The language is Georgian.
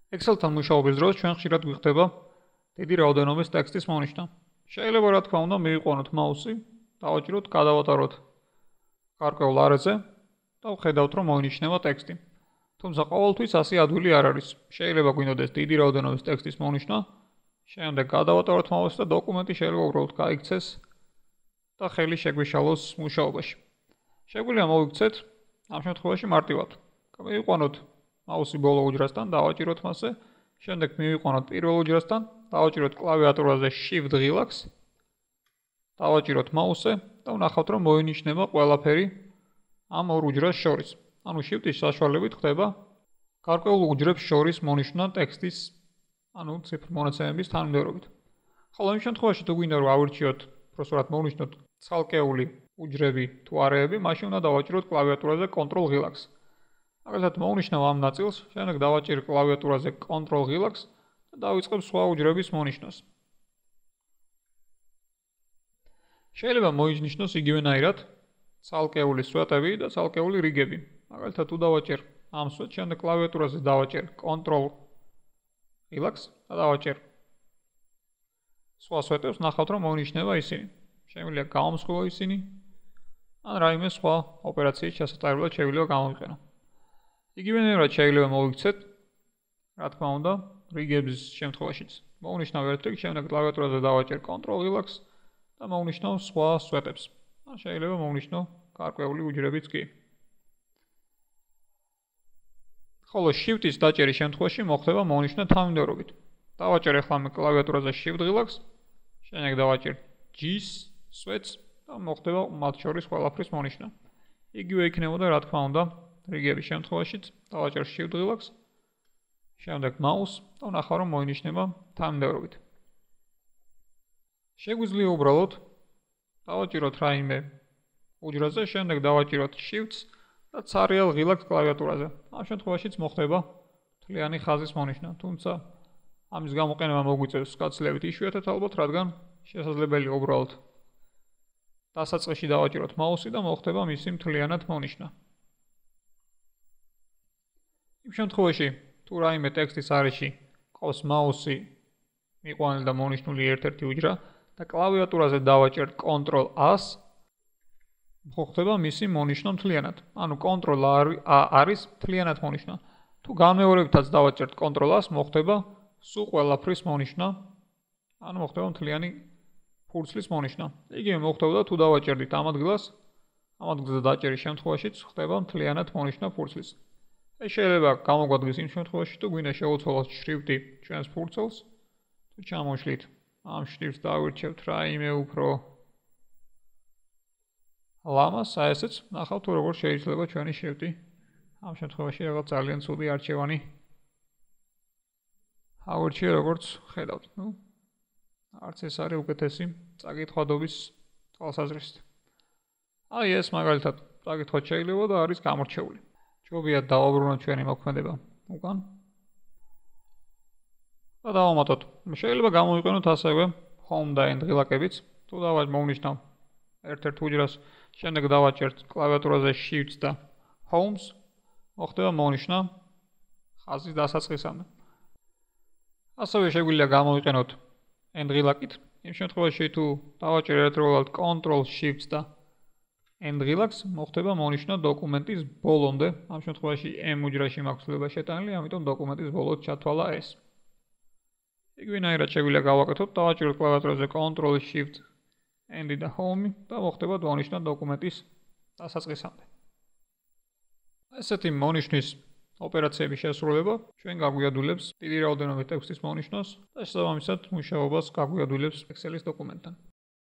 Excel-თან მუშაობის დროს ჩვენ ხშირად გვიხდება დიდი რაოდენობის ტექსტის მონიშნა. შეიძლება რა თქმა უნდა მივიყვანოთ მაუსი, დავაჭიროთ, გადავატაროთ გარკვეულ არეზე და ვხედავთ, რომ მოინიშნება ტექსტი. თუმცა ყოველთვის ასე ადვილი არ არის. შეიძლება გვინდოდეს დიდი რაოდენობის ტექსტის მონიშნა, შემდეგ გადავატაროთ მაუსი და დოკუმენტი შეიძლება უბრალოდ გაიქცეს და ხელი შეგვიშალოს მუშაობაში. შეგვიძლია მოვიქცეთ ამ შემთხვევაში მარტივად. მივიყვანოთ მაუსი ბოლო უჯრასთან, დავაჭიროთ მასზე, შემდეგ მივიყვანოთ პირველ უჯრასთან, დავაჭიროთ კლავიატურაზე Shift ღილაკს, დავაჭიროთ მაუსზე და ვნახავთ, რომ მოინიშნება ყველაფერი ამ ორ უჯრას შორის. ანუ Shift-ის საშუალებით ხდება გარკვეულ უჯრებს შორის მონიშნა ტექსტის, ციფრ მონაცემების თანმიმდევრობით. ხოლო იმ შემთხვევაში თუ გვინდა რომ ავირჩიოთ, პროსტად მოვნიშნოთ ცალკეული უჯრები თუ არეები, მაშინ უნდა დავაჭიროთ კლავიატურაზე Ctrl ღილაკს. მაგალითად მოვნიშნავ ამ ნაწილს, შემდეგ დავაჭირ კლავიატურაზე Ctrl ღილაკს და დავიწყებ სხვა უჯრების მონიშნას. შეიძლება მოინიშნოს იგივენაირად ცალკეული სვეტები და ცალკეული რიგები. მაგალითად თუ დავაჭერ ამ სვეტს, შემდეგ კლავიატურაზე დავაჭერ Ctrl ღილაკს და დავაჭერ სხვა სვეტებს, ნახავთ რომ მოინიშნება ისინი. შემიძლია გავამსხვილო ისინი, ან რაიმე სხვა ოპერაციის ჩასატარებლად შეიძლება გამოვიყენო. იგივენაირად შეიძლება მოვიქცეთ, რა თქმა უნდა, რიგების შემთხვევაშიც. მოვნიშნავ ერთ რიგს, შემდეგ კლავიატურაზე დავაჭერ Ctrl ღილაკს და მოვნიშნავ სხვა სვეტებს. ან შეიძლება მოვნიშნო გარკვეული უჯრებიც კი. ხოლო Shift-ის დაჭერის შემთხვევაში მოხდება მონიშნა თანმიმდევრობით. დავაჭერ ახლა მე კლავიატურაზე Shift ღილაკს, შემდეგ დავაჭერ G-ს სვეტს და მოხდება მათ შორის ყველაფრის მონიშნა. იგივე იქნებოდა რა თქმა უნდა რიგების შემთხვევაშიც, დავაჭერ Shift ღილაკს, შემდეგ მაუსს და ვნახავ რომ მოინიშნება თანმიმდევრობით. შეგვიძლია უბრალოდ დავაჭიროთ რაიმე უჯრაზე, შემდეგ დავაჭიროთ Shift-ს და ცარიელ ღილაკს კლავიატურაზე. ამ შემთხვევაშიც მოხდება მთლიანი ხაზის მონიშნა, თუმცა ამის გამოყენება მოგვიწევს გაცილებით იშვიათად ალბათ, რადგან შესაძლებელია უბრალოდ დასაწყისში დავაჭიროთ მაუსი და მოხდება მისი მთლიანად მონიშნა. იმ შემთხვევაში, თუ რაიმე ტექსტის არეში ყავს მაუსი მიყვანილი და მონიშნული ერთ-ერთი უჯრა და კლავიატურაზე დავაჭერთ Ctrl-A-ს, მოხდება მისი მონიშნა მთლიანად. ანუ Ctrl-A არის მთლიანად მონიშნა. თუ განმეორებითაც დავაჭერთ Ctrl-A-ს, მოხდება სულ ყველაფრის მონიშნა, ანუ მოხდება მთლიანი ფურცლის მონიშნა. იგივე მოხდება თუ დავაჭერდით ამ ადგილას, ამ ადგილზე დაჭერის შემთხვევაშიც ხდება მთლიანად მონიშნა ფურცლის. ეს შეიძლება გამოგვადგეს იმ შემთხვევაში, თუ გვინდა შევუცვალოთ შრიფტი ჩვენს ფურცელს, თუ ჩამოშლით ამ შრიფტს დავირჩევთ რაიმე უფრო ლამას, ესეც ნახავთ თუ როგორ შეიძლება ჩვენი შრიფტი ამ შემთხვევაში რაღაც ძალიან ცუდი არჩევანი ავირჩიე როგორც ხედავთ. არც ეს არის უკეთესი წაკითხვადობის თვალსაზრისით. ეს მაგალითად წაკითხვა შეიძლება და არის გამორჩეული. ჯობია დავაბრუნოთ ჩვენი მოქმედება უკან და დავამატოთ. შეიძლება გამოვიყენოთ ასევე Home და End ღილაკებიც. თუ მოვნიშნავ ერთ-ერთ უჯრას, შემდეგ დავაჭერთ კლავიატურაზე Shift და Home-ს, მოხდება მონიშნა ხაზის დასაწყისამდე. ასევე შეგვიძლია გამოვიყენოთ End ღილაკით. იმ შემთხვევაში თუ დავაჭერ ერთდროულად Ctrl-Shift და End ღილაკს, მოხდება მონიშნა დოკუმენტის ბოლომდე. ამ შემთხვევაში M უჯრაში მაქვს ცვლილება შეტანილი, ამიტომ დოკუმენტის ბოლოს ჩათვალა ეს. იგივენაირად შეგვიძლია გავაკეთოთ, დავაჭეროთ კლავიატურაზე Ctrl-Shift, End და Home და მოხდება მონიშნა დოკუმენტის დასაწყისამდე. ესეთი მონიშნის ოპერაციების შესრულება ჩვენ გაგვიადვილებს დიდი რაოდენობის ტექსტის მონიშნას და შესაბამისად მუშაობას გაგვიადვილებს Excel-ის დოკუმენტთან.